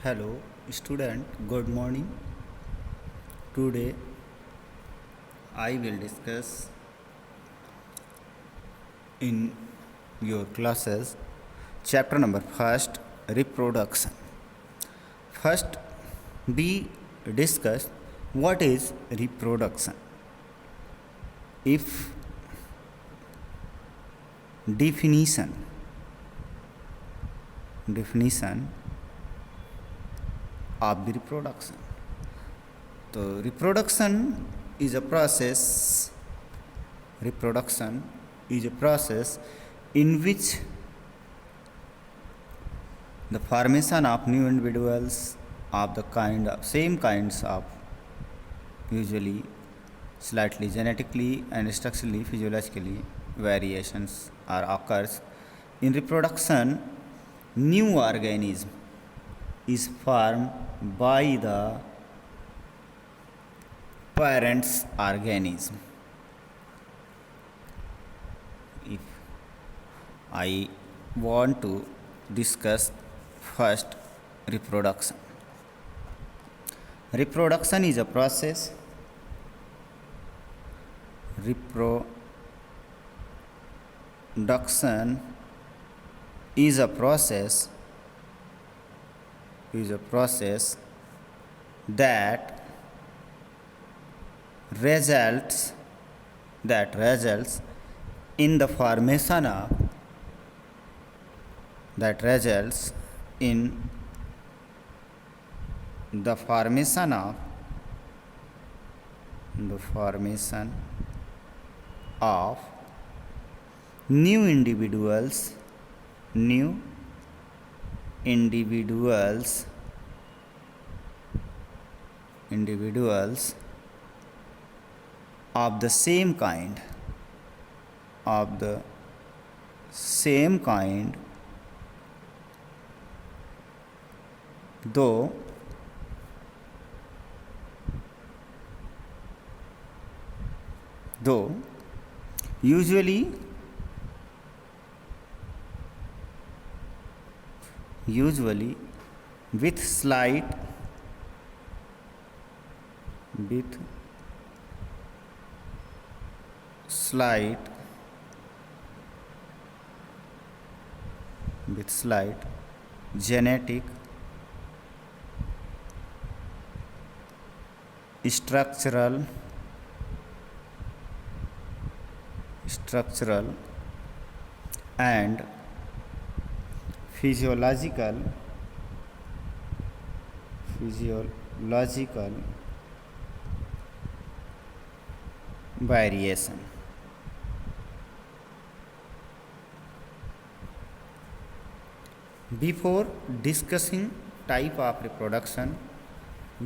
Hello, student. Good morning. Today I will discuss in your classes chapter number first reproduction. First, we discuss what is reproduction. If definition of the reproduction. So reproduction is a process in which the formation of new individuals of the same kinds of, usually slightly genetically and structurally physiologically variations are occurs. In reproduction, new organism is formed by the parent's organism. If I want to discuss first reproduction. Reproduction is a process. Reproduction is a process that results in the formation of new individuals of the same kind though usually with slight genetic structural and physiological variation. Before discussing type of reproduction,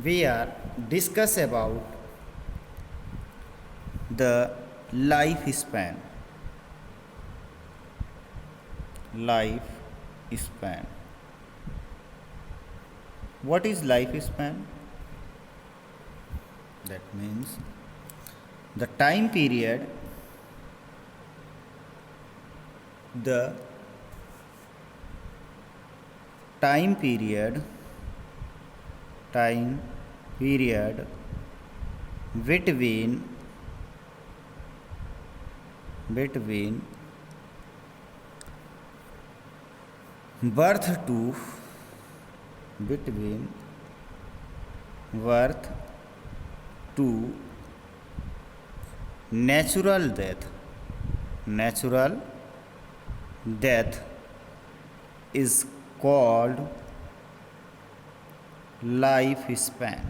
we are discuss about the lifespan. What is lifespan? That means the time period between birth to natural death is called lifespan.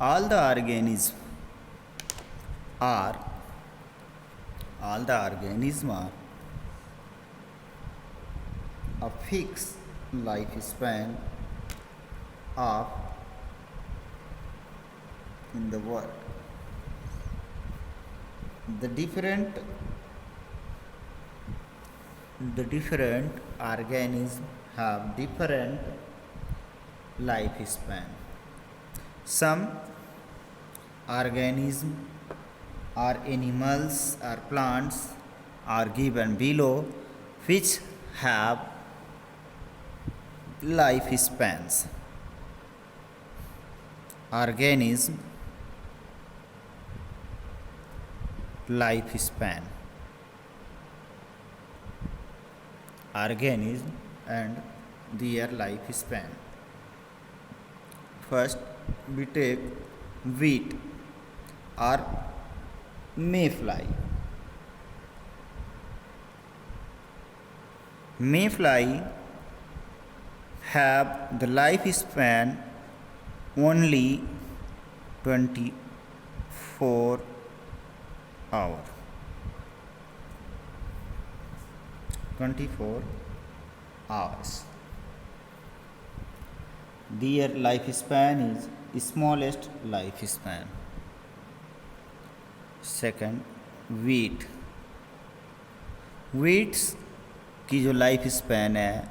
All the organisms are a fixed lifespan of in the world. The different organisms have different lifespan. Some organisms or animals or plants are given below. which have life spans. Organism life span. Organism and their life span. First we take wheat or mayfly. Mayfly have the life span only 24 hours. 24 hours. Their lifespan is smallest lifespan. Second, wheat. Wheats की जो life span है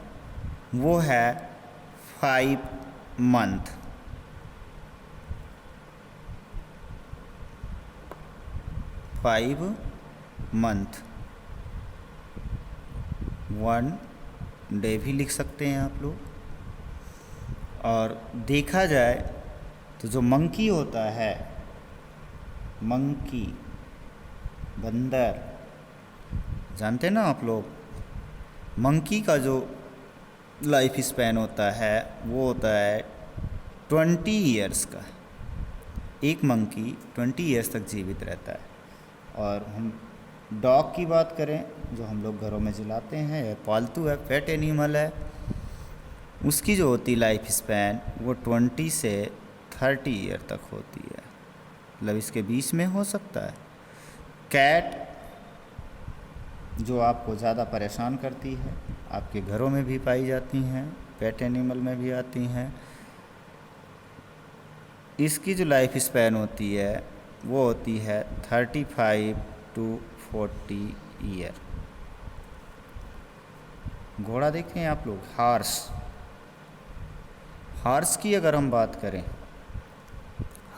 वो है 5 month. 5 month. 1 day भी लिख सकते हैं आप लोग. और देखा जाए तो जो मंकी होता है, मंकी बंदर, जानते हैं ना आप लोग, मंकी का जो लाइफ स्पैन होता है वो होता है 20 ईयर्स का. एक मंकी 20 ईयर्स तक जीवित रहता है. और हम डॉग की बात करें जो हम लोग घरों में जिलाते हैं, या पालतू है, पेट एनिमल है, उसकी जो होती लाइफ स्पैन वो 20 से 30 ईयर तक होती है. मतलब इसके बीच में हो सकता है. कैट जो आपको ज़्यादा परेशान करती है, आपके घरों में भी पाई जाती हैं, पेट एनिमल में भी आती हैं, इसकी जो लाइफ स्पैन होती है वो होती है 35 to 40 ईयर. घोड़ा देखें आप लोग, हॉर्स. हॉर्स की अगर हम बात करें,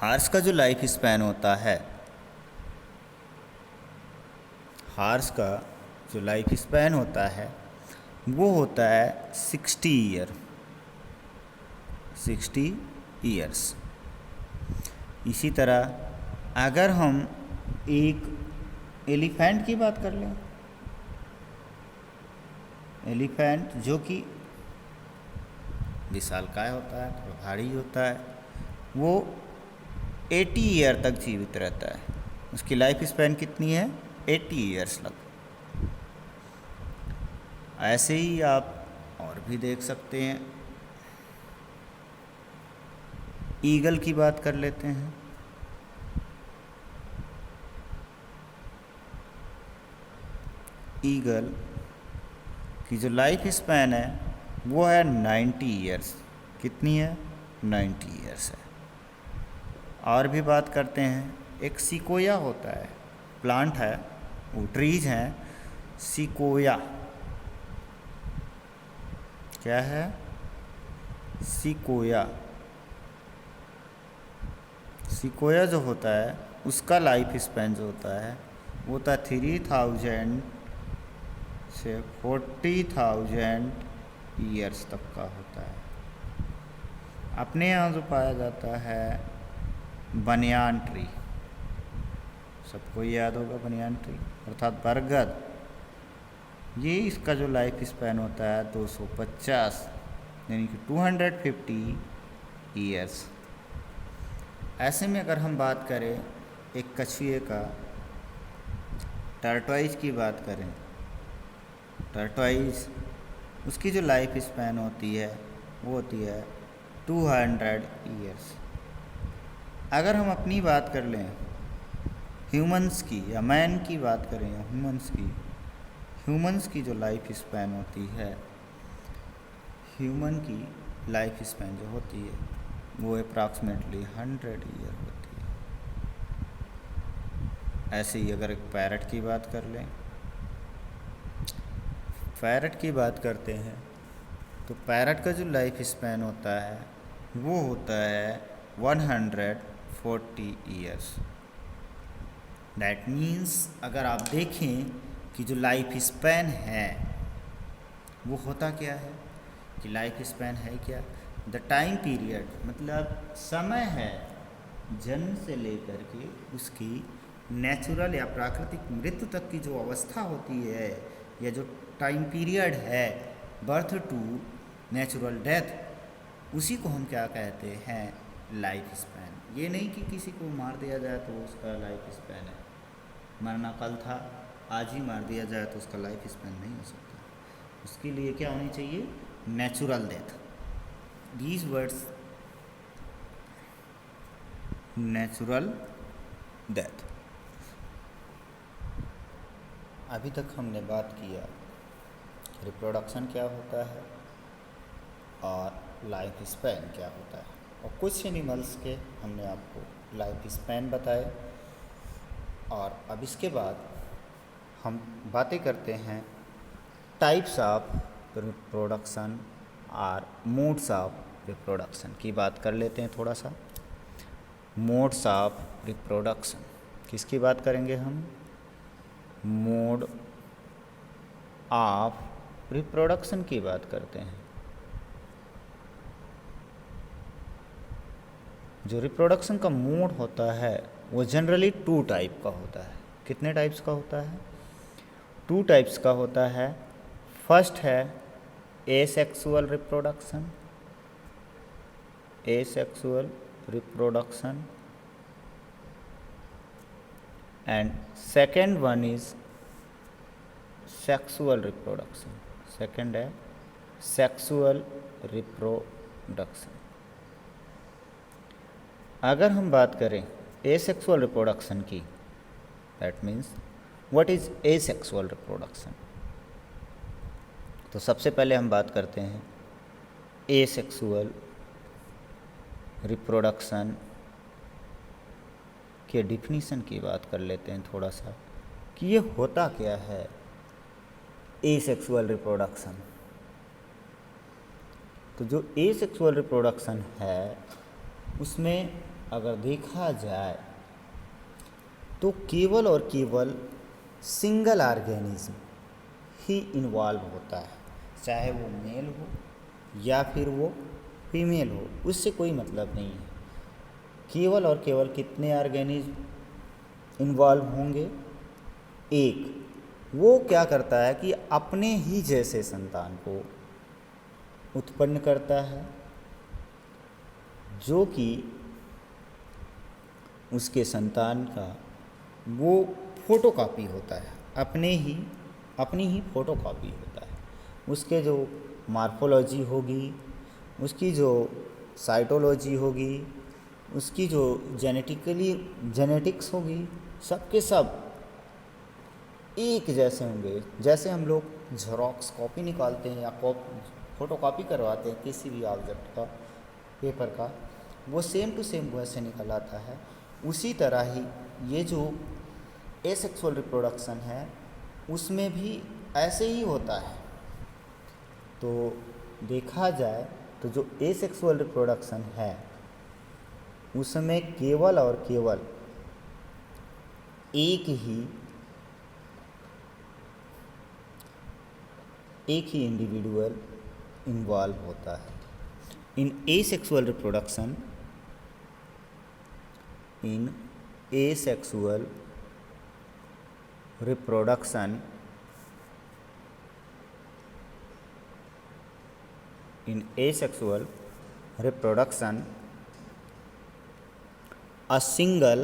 हॉर्स का जो लाइफ स्पैन होता है, हॉर्स का जो लाइफ स्पैन होता है वो होता है 60 ईयर. 60 ईयर्स. इसी तरह अगर हम एक एलिफेंट की बात कर लें, एलिफेंट जो कि विशालकाय होता है, थोड़ा भारी होता है, वो 80 ईयर तक जीवित रहता है. उसकी लाइफ स्पैन कितनी है? 80 ईयर्स लग. ऐसे ही आप और भी देख सकते हैं. ईगल की बात कर लेते हैं. ईगल की जो लाइफ स्पैन है वो है 90 ईयर्स. कितनी है? 90 ईयर्स है. और भी बात करते हैं, एक सिकोया होता है, प्लांट है, वो ट्रीज हैं, सिकोया. क्या है? सिकोया. सिकोया जो होता है उसका लाइफ स्पैन जो होता है वो होता है 3000 से 40,000 ईयर्स तक का होता है. अपने यहाँ जो पाया जाता है बनियान ट्री, सबको याद होगा बनियान ट्री अर्थात बरगद. ये इसका जो लाइफ स्पैन होता है 250 यानी कि 250 ईयर्स. ऐसे में अगर हम बात करें एक कछुए का, टर्टवाइज की बात करें, टर्टवाइज उसकी जो लाइफ स्पैन होती है वो होती है 200 ईयर्स. अगर हम अपनी बात कर लें ह्यूमंस की, या मैन की बात करें या ह्यूमंस की जो लाइफ स्पैन होती है, ह्यूमन की लाइफ स्पैन जो होती है वो अप्रॉक्सीमेटली 100 ईयर होती है. ऐसे ही अगर एक पैरट की बात कर लें, पैरट की बात करते हैं तो पैरट का जो लाइफ स्पैन होता है वो होता है 140 ईयर्स. दैट मीन्स अगर आप देखें कि जो लाइफ स्पैन है वो होता क्या है कि लाइफ स्पैन है क्या, द टाइम पीरियड मतलब समय है जन्म से लेकर के उसकी नेचुरल या प्राकृतिक मृत्यु तक की जो अवस्था होती है या जो टाइम पीरियड है बर्थ टू नेचुरल डेथ, उसी को हम क्या कहते हैं, लाइफ स्पैन। ये नहीं कि किसी को मार दिया जाए तो उसका लाइफ स्पैन है, मरना कल था आज ही मार दिया जाए तो उसका लाइफ स्पैन नहीं हो सकता। उसके लिए क्या होनी चाहिए, natural death. These words natural death. अभी तक हमने बात किया रिप्रोडक्शन क्या होता है और लाइफ स्पैन क्या होता है, और कुछ एनिमल्स के हमने आपको लाइफ स्पैन बताए। और अब इसके बाद हम बातें करते हैं टाइप्स ऑफ रिप्रोडक्शन और मोड्स ऑफ रिप्रोडक्शन की बात कर लेते हैं थोड़ा सा। मोड्स ऑफ रिप्रोडक्शन किसकी बात करेंगे हम, मोड ऑफ रिप्रोडक्शन की बात करते हैं। जो रिप्रोडक्शन का मोड होता है वो जनरली 2 टाइप का होता है। कितने टाइप्स का होता है, 2 टाइप्स का होता है। फर्स्ट है asexual reproduction, asexual reproduction, and second one is sexual reproduction. Second है सेक्सुअल रिप्रोडक्शन। अगर हम बात करें एसेक्सुअल रिप्रोडक्शन की, that means what is asexual reproduction. तो सबसे पहले हम बात करते हैं एसेक्सुअल रिप्रोडक्शन के डिफिनीशन की बात कर लेते हैं थोड़ा सा कि ये होता क्या है एसेक्सुअल रिप्रोडक्शन। तो जो एसेक्सुअल रिप्रोडक्शन है उसमें अगर देखा जाए तो केवल और केवल सिंगल ऑर्गेनिज्म ही इन्वॉल्व होता है, चाहे वो मेल हो या फिर वो फीमेल हो, उससे कोई मतलब नहीं है। केवल और केवल कितने ऑर्गेनिज्म इन्वॉल्व होंगे, एक। वो क्या करता है कि अपने ही जैसे संतान को उत्पन्न करता है जो कि उसके संतान का वो फोटोकॉपी होता है, अपनी ही फोटोकॉपी होता है। उसके जो मार्फोलॉजी होगी, उसकी जो साइटोलॉजी होगी, उसकी जो जेनेटिक्स होगी, सब के सब एक जैसे होंगे। जैसे हम लोग ज़ेरॉक्स कॉपी निकालते हैं या फोटोकॉपी करवाते हैं किसी भी ऑब्जेक्ट का, पेपर का, वो सेम टू सेम वैसे निकल आता है। उसी तरह ही ये जो एसेक्सुअल रिप्रोडक्शन है उसमें भी ऐसे ही होता है। तो देखा जाए तो जो एसेक्सुअल रिप्रोडक्शन है उसमें केवल और केवल एक ही इंडिविजुअल इन्वॉल्व होता है। In asexual reproduction, in asexual reproduction, a single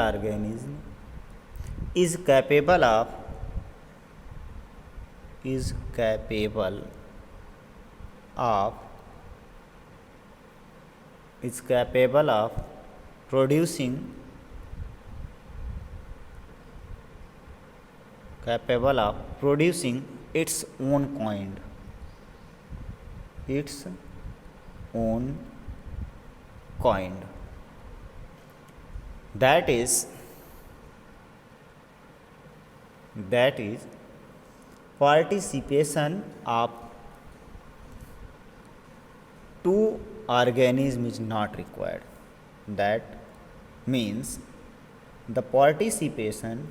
organism is capable of producing its own kind, that is participation of two organism is not required. That means the participation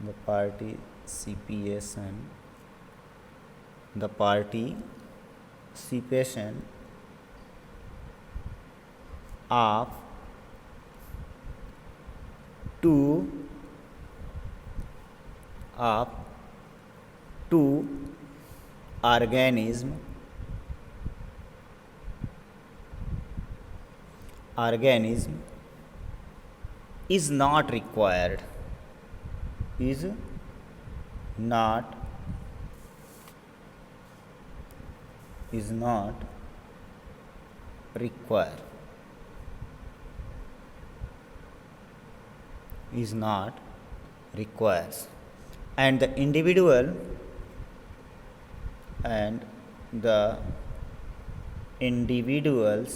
the participation of two organism is not required, is not required, requires, and the individuals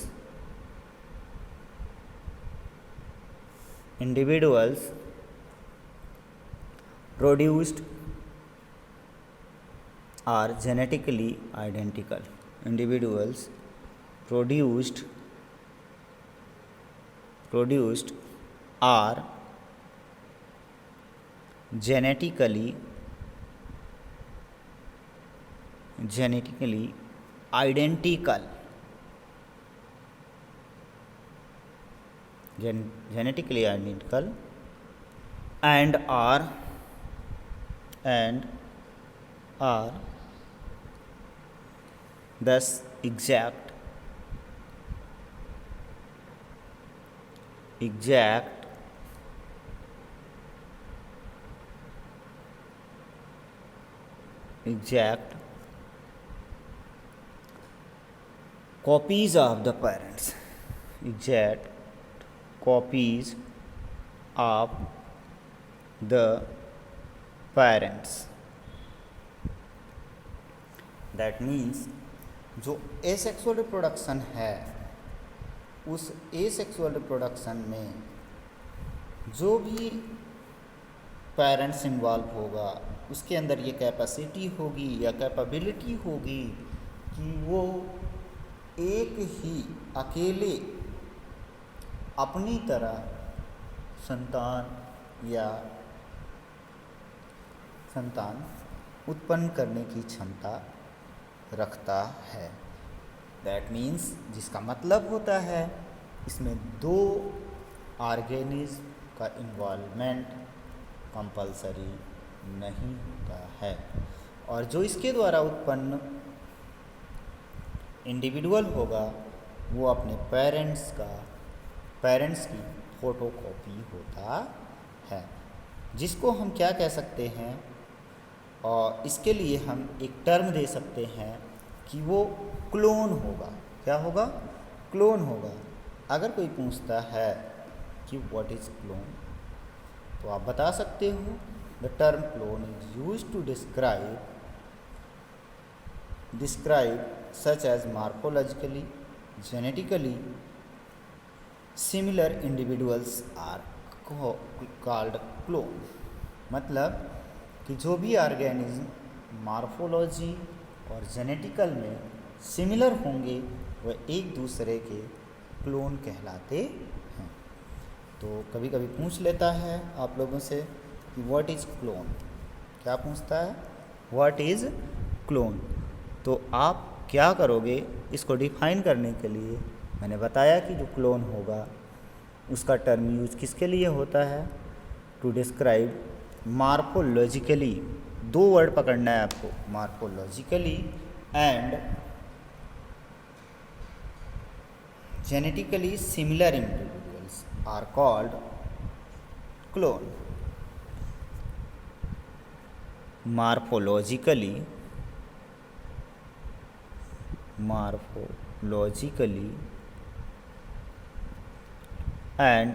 produced are genetically identical. Individuals produced are genetically identical. Genetically identical and are thus exact copies of the parents. Exact copies of the parents. That means जो asexual reproduction है, उस asexual reproduction में जो भी parents involve होगा उसके अंदर ये कैपेसिटी होगी या कैपेबिलिटी होगी कि वो एक ही अकेले अपनी तरह संतान उत्पन्न करने की क्षमता रखता है। दैट मीन्स जिसका मतलब होता है इसमें दो ऑर्गेनिज्म का इन्वॉल्वमेंट कंपलसरी नहीं होता है, और जो इसके द्वारा उत्पन्न इंडिविजुअल होगा वो अपने पेरेंट्स की फोटोकॉपी होता है, जिसको हम क्या कह सकते हैं, और इसके लिए हम एक टर्म दे सकते हैं कि वो क्लोन होगा। क्या होगा? क्लोन होगा। अगर कोई पूछता है कि व्हाट इज़ क्लोन, तो आप बता सकते हो the term clone is used to describe such as morphologically, genetically similar individuals are called clone। मतलब कि जो भी ऑर्गेनिज्म मॉर्फोलॉजी और जेनेटिकल में सिमिलर होंगे वह एक दूसरे के क्लोन कहलाते हैं। तो कभी कभी पूछ लेता है आप लोगों से कि व्हाट इज़ क्लोन। क्या पूछता है? What is clone. तो आप क्या करोगे इसको डिफाइन करने के लिए? मैंने बताया कि जो क्लोन होगा उसका टर्म यूज किसके लिए होता है? टू डिस्क्राइब मॉर्फोलॉजिकली, दो वर्ड पकड़ना है आपको, morphologically and genetically similar individuals are called clone. Morphologically and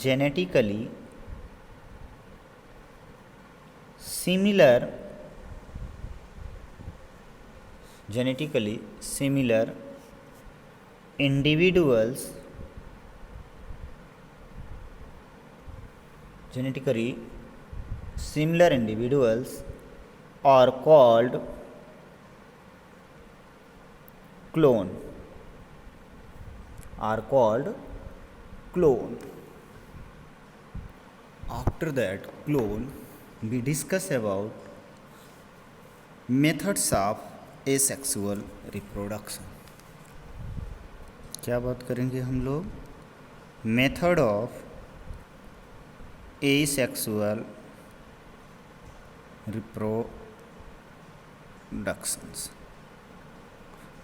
genetically similar individuals are called clone, are called clone. After that clone, we discuss about methods of asexual reproduction. क्या बात करेंगे हम लोग? Method of asexual reproductions.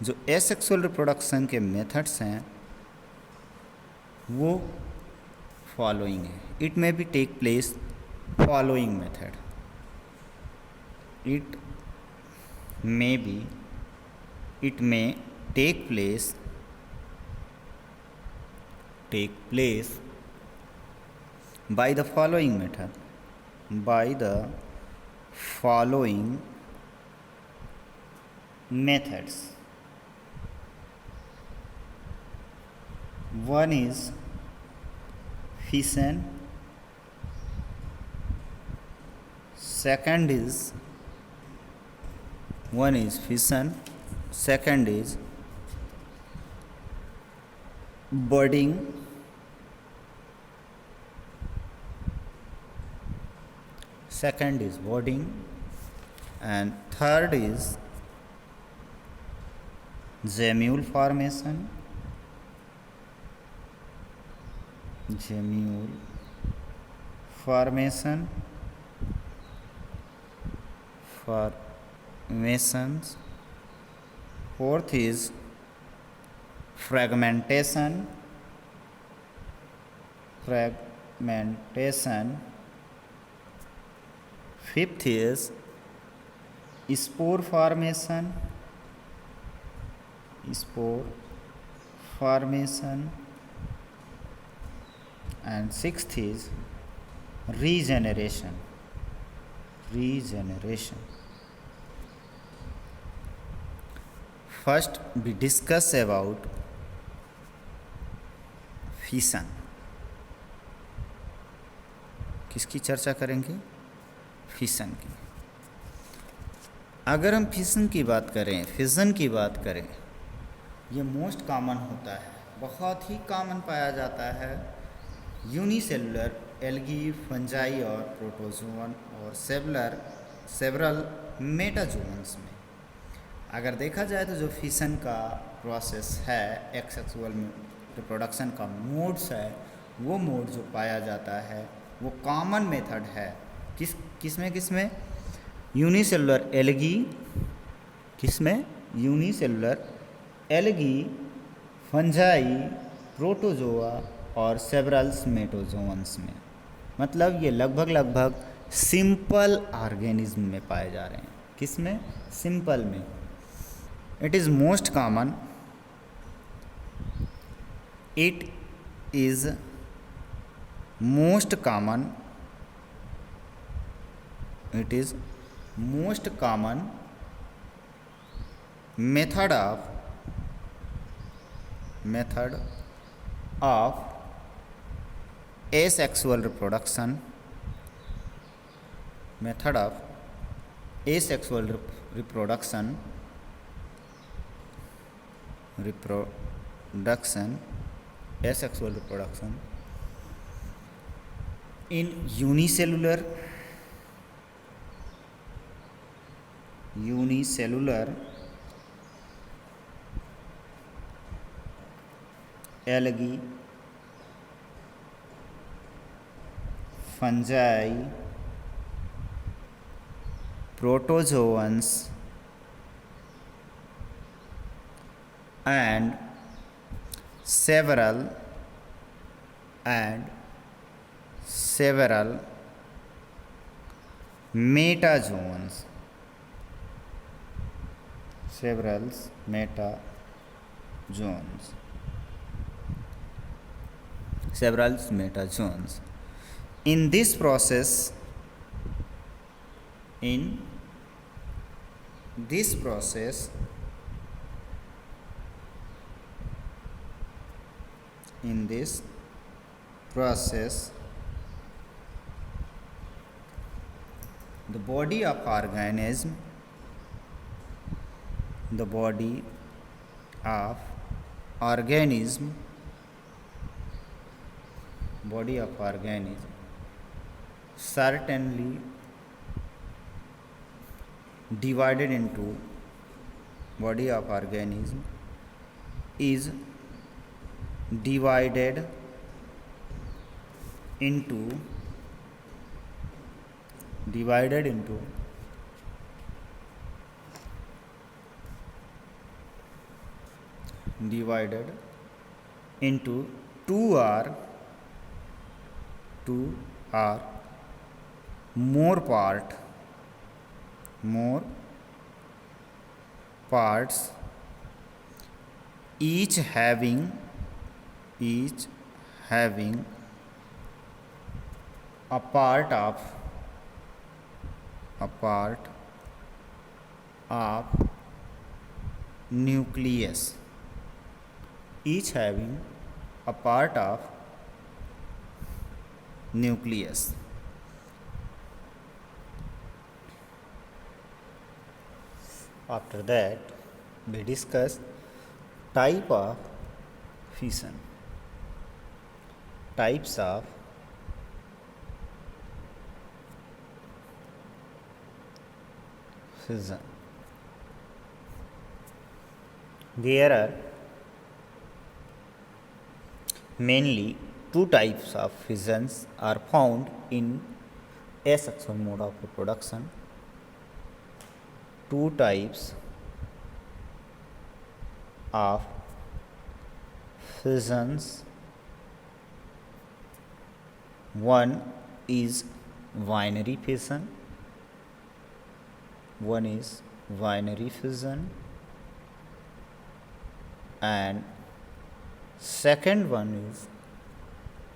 जो asexual reproduction के methods हैं वो following है. It may be take place following method. It may take place by the following method, by the following methods. One is fission, second is budding, and third is gemule formation, formations. Fourth is fragmentation. Fifth is spore formation. And sixth is regeneration. First we discuss about fission. किसकी चर्चा करेंगे? Fission की. अगर हम fission की बात करें, fission की बात करें, ये मोस्ट कॉमन होता है, बहुत ही कॉमन पाया जाता है यूनिसेलुलर एल्गी, फंजाई और प्रोटोजोवन और सेवरल मेटाजोन्स में. अगर देखा जाए तो जो फिशन का प्रोसेस है, एक्सेक्सुअल रिप्रोडक्शन का मोड्स है, वो मोड जो पाया जाता है वो कॉमन मेथड है. किसमें यूनिसेलुलर एल्गी, फंजाई, प्रोटोजोआ और सेवरल मेटाजोन्स में. मतलब ये लगभग सिंपल ऑर्गेनिज्म में पाए जा रहे हैं. किसमें? सिंपल में. It is most common. It is most common method of asexual reproduction. Asexual reproduction in unicellular algae, fungi, protozoans and several metazoans. In this process, the body of organism, the body of organism, body of organism certainly divided into, body of organism is divided into, divided into two or more parts, each having a part of nucleus, each having a part of nucleus. After that, we discuss type of fission, types of fission. There are mainly two types of fissions are found in asexual mode of reproduction. Two types of fissions. One is binary fission. One is binary fission, and second one is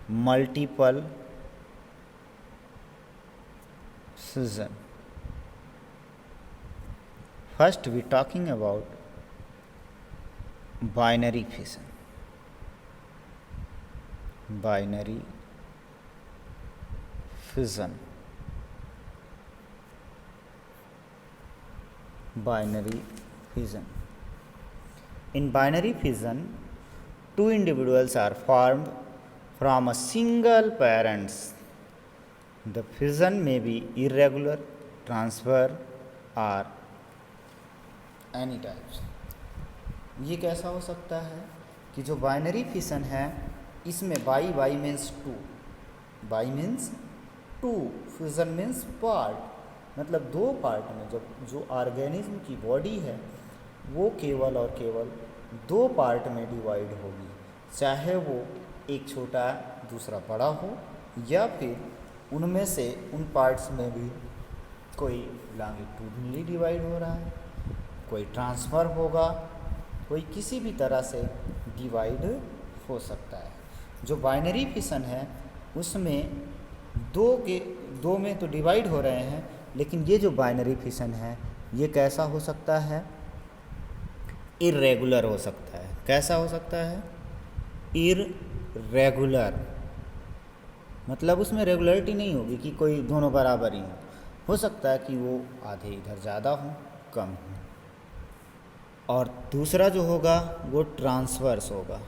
multiple fission. First, we are talking about binary fission. Binary fission. Binary fission. In binary fission, two individuals are formed from a single parents. The fission may be irregular, transfer or any types. ये कैसा हो सकता है कि जो binary fission है इसमें bi means two, bi means two, fission means part, मतलब दो पार्ट में जब जो ऑर्गेनिज्म की बॉडी है वो केवल और केवल दो पार्ट में डिवाइड होगी, चाहे वो एक छोटा दूसरा बड़ा हो या फिर उनमें से उन पार्ट्स में भी कोई लॉन्गिट्यूडनली डिवाइड हो रहा है, कोई ट्रांसफ़र होगा, कोई किसी भी तरह से डिवाइड हो सकता है। जो बाइनरी फिशन है उसमें दो में तो डिवाइड हो रहे हैं, लेकिन ये जो बाइनरी फिशन है ये कैसा हो सकता है, इर्रेगुलर हो सकता है। कैसा हो सकता है, इर्रेगुलर, मतलब उसमें रेगुलरिटी नहीं होगी कि कोई दोनों बराबर ही हो सकता है कि वो आधे इधर ज़्यादा हो कम हो। और दूसरा जो होगा वो ट्रांसवर्स होगा।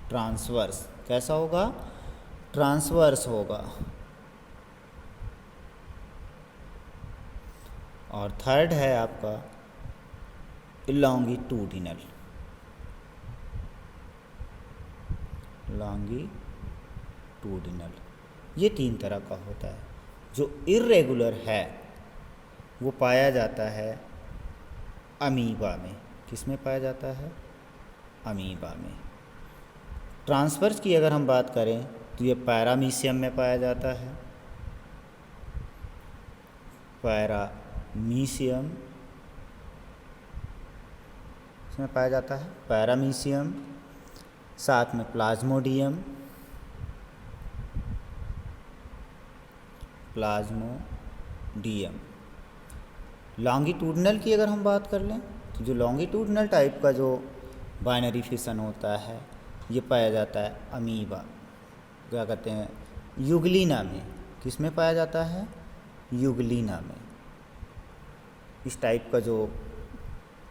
ट्रांसवर्स कैसा होगा, ट्रांसवर्स होगा। और थर्ड है आपका लॉन्गिट्यूडिनल। लॉन्गिट्यूडिनल ये तीन तरह का होता है। जो इर्रेगुलर है वो पाया जाता है अमीबा में। किस में पाया जाता है, अमीबा में। ट्रांसफर्स की अगर हम बात करें तो ये पैरामीशियम में पाया जाता है। पैरामीशियम इसमें पाया जाता है, पैरामीशियम, साथ में प्लाज्मोडियम, प्लाज्मोडियम। लॉन्गिट्यूडनल की अगर हम बात कर लें तो जो लॉन्गिट्यूडनल टाइप का जो बाइनरी फिशन होता है ये पाया जाता है अमीबा, क्या कहते हैं, यूग्लिना में। किस में पाया जाता है, यूग्लिना में। इस टाइप का जो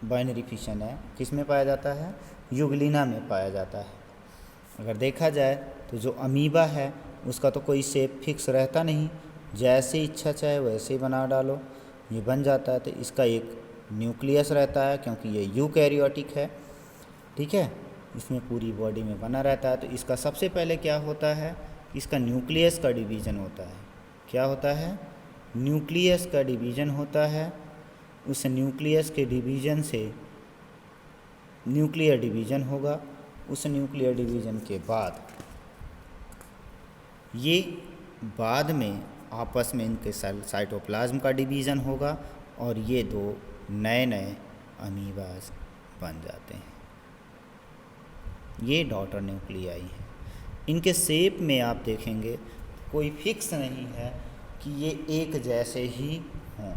बाइनरी फिशन है किस में पाया जाता है? यूग्लिना में पाया जाता है। अगर देखा जाए तो जो अमीबा है उसका तो कोई शेप फिक्स रहता नहीं, जैसे इच्छा चाहे वैसे ही बना डालो ये बन जाता है। तो इसका एक न्यूक्लियस रहता है क्योंकि ये यूकैरियोटिक है, ठीक है, इसमें पूरी बॉडी में बना रहता है। तो इसका सबसे पहले क्या होता है, इसका न्यूक्लियस का डिवीज़न होता है। क्या होता है? न्यूक्लियस का डिवीज़न होता है। उस न्यूक्लियस के डिवीज़न से न्यूक्लियर डिवीज़न होगा। उस न्यूक्लियर डिवीज़न के बाद ये बाद में आपस में इनके साइटोप्लाज्म का डिवीज़न होगा और ये दो नए नए अमीबाज बन जाते हैं। ये डॉटर न्यूक्लियाई हैं। इनके शेप में आप देखेंगे कोई फिक्स नहीं है कि ये एक जैसे ही हों,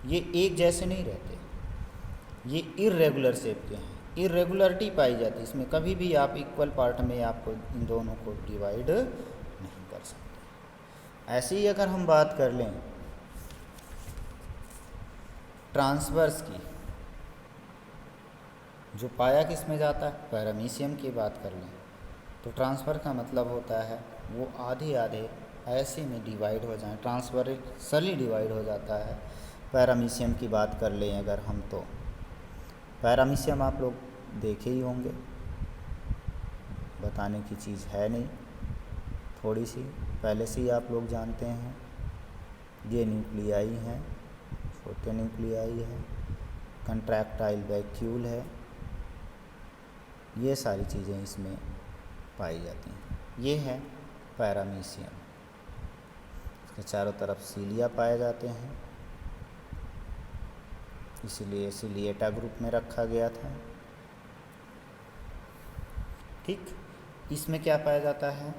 ये एक जैसे नहीं रहते, ये इर्रेगुलर शेप के हैं। इर्रेगुलरिटी पाई जाती है इसमें, कभी भी आप इक्वल पार्ट में आपको इन दोनों को डिवाइड नहीं कर सकते। ऐसे ही अगर हम बात कर लें ट्रांसवर्स की, जो पाया किस में जाता है? पैरामीशियम की बात कर लें तो ट्रांसफ़र का मतलब होता है वो आधे आधे ऐसे में डिवाइड हो जाएं, ट्रांसवर्सली डिवाइड हो जाता है। पैरामीशियम की बात कर लें अगर हम, तो पैरामीशियम आप लोग देखे ही होंगे, बताने की चीज़ है नहीं, थोड़ी सी पहले से ही आप लोग जानते हैं। ये न्यूक्लियाई हैं, छोटे न्यूक्लियाई है, कंट्रैक्टाइल वैक्यूल है, ये सारी चीज़ें इसमें पाई जाती हैं। ये है पैरामीशियम। इसके चारों तरफ सीलिया पाए जाते हैं, इसीलिए सिलिएटा ग्रुप में रखा गया था। ठीक, इसमें क्या पाया जाता है?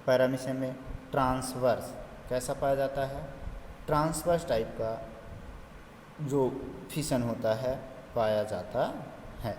पैरामीशियम में ट्रांसवर्स कैसा पाया जाता है? ट्रांसवर्स टाइप का जो फिशन होता है पाया जाता है।